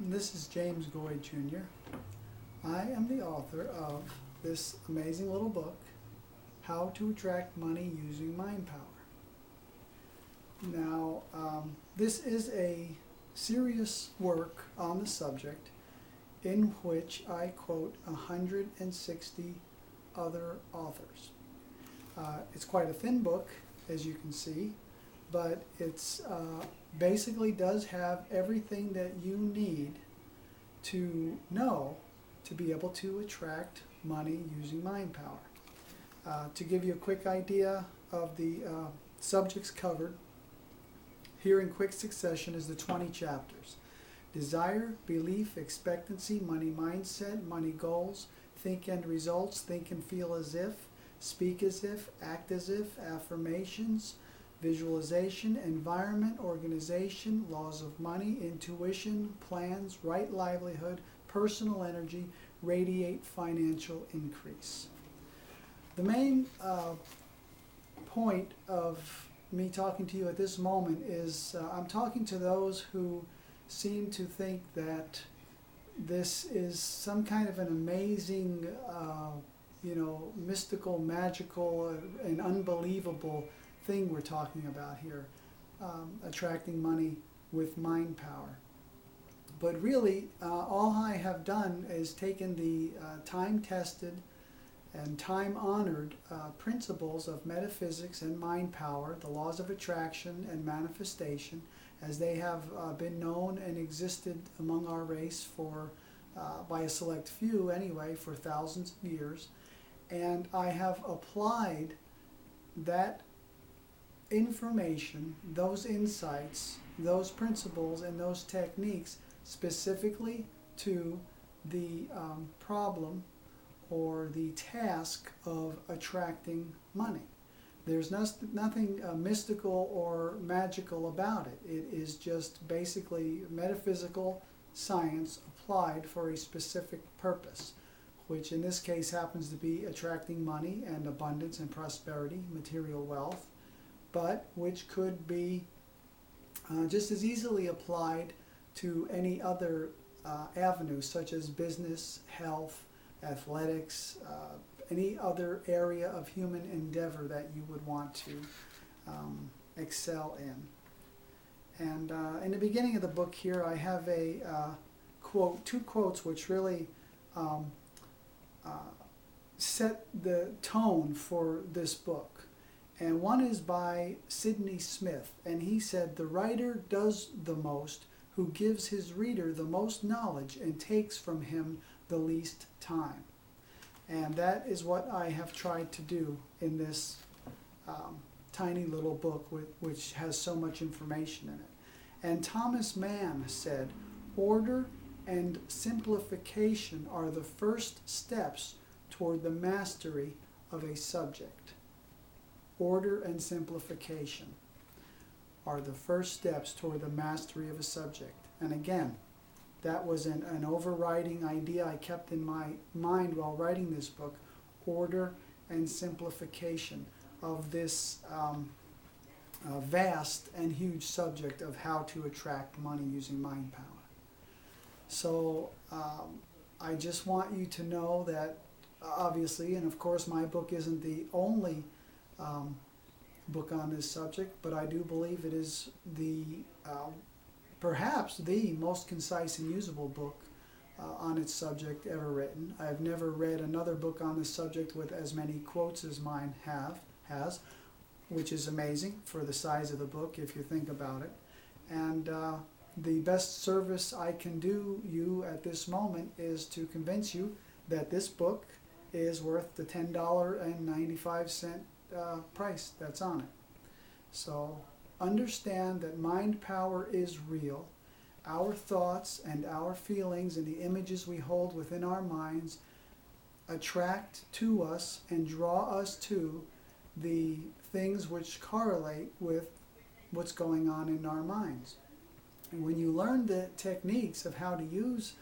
This is James Goy Jr. I am the author of this amazing little book, How to Attract Money Using Mind Power. Now, this is a serious work on the subject in which I quote 160 other authors. It's quite a thin book, as you can see, but it's basically does have everything that you need to know to be able to attract money using mind power. To give you a quick idea of the subjects covered, here in quick succession is the 20 chapters. Desire, belief, expectancy, money mindset, money goals, think and results, think and feel as if, speak as if, act as if, affirmations, visualization, environment, organization, laws of money, intuition, plans, right livelihood, personal energy, radiate financial increase. The main point of me talking to you at this moment is I'm talking to those who seem to think that this is some kind of an amazing, mystical, magical, and unbelievable thing we're talking about here, attracting money with mind power. But really, all I have done is taken the time-tested and time-honored principles of metaphysics and mind power, the laws of attraction and manifestation, as they have been known and existed among our race for, by a select few anyway, for thousands of years. And I have applied that information, those insights, those principles, and those techniques specifically to the problem or the task of attracting money. There's nothing mystical or magical about it. It is just basically metaphysical science applied for a specific purpose, which in this case happens to be attracting money and abundance and prosperity, material wealth, but which could be just as easily applied to any other avenue, such as business, health, athletics, any other area of human endeavor that you would want to excel in. And in the beginning of the book here, I have a quote, two quotes which really set the tone for this book. And one is by Sidney Smith, and he said, "The writer does the most who gives his reader the most knowledge and takes from him the least time." And that is what I have tried to do in this tiny little book which has so much information in it. And Thomas Mann said, "Order and simplification are the first steps toward the mastery of a subject." Order and simplification are the first steps toward the mastery of a subject. And again, that was an overriding idea I kept in my mind while writing this book, order and simplification of this vast and huge subject of how to attract money using mind power. So I just want you to know that obviously, and of course my book isn't the only book on this subject, but I do believe it is the perhaps the most concise and usable book on its subject ever written. I've never read another book on this subject with as many quotes as mine has, which is amazing for the size of the book if you think about it. And the best service I can do you at this moment is to convince you that this book is worth the $10.95 price that's on it. So understand that mind power is real. Our thoughts and our feelings and the images we hold within our minds attract to us and draw us to the things which correlate with what's going on in our minds. And when you learn the techniques of how to use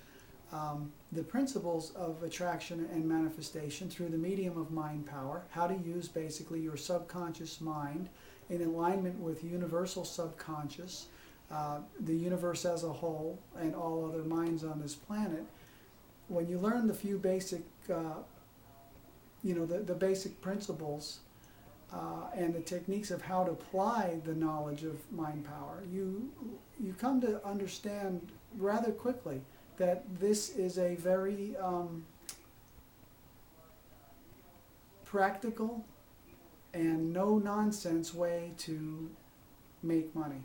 the principles of attraction and manifestation through the medium of mind power, how to use basically your subconscious mind in alignment with universal subconscious, the universe as a whole and all other minds on this planet, when you learn the few basic, the basic principles and the techniques of how to apply the knowledge of mind power, you come to understand rather quickly that this is a very practical and no-nonsense way to make money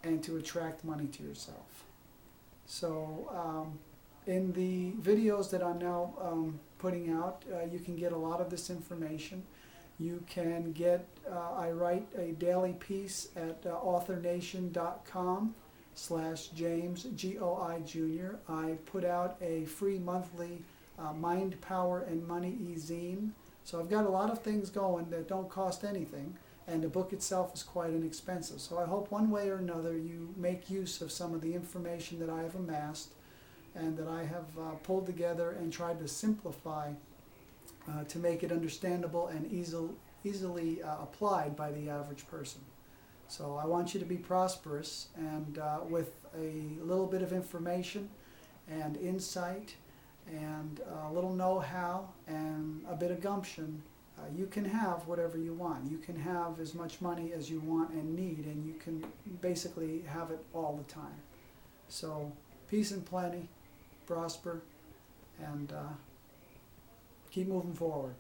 and to attract money to yourself. So in the videos that I'm now putting out, you can get a lot of this information. You can get, I write a daily piece at authornation.com/James Goi Jr. I put out a free monthly Mind, Power, and Money e-zine. So I've got a lot of things going that don't cost anything, and the book itself is quite inexpensive. So I hope one way or another you make use of some of the information that I have amassed and that I have pulled together and tried to simplify to make it understandable and easily applied by the average person. So I want you to be prosperous, and with a little bit of information and insight and a little know-how and a bit of gumption, you can have whatever you want. You can have as much money as you want and need, and you can basically have it all the time. So peace and plenty, prosper, and keep moving forward.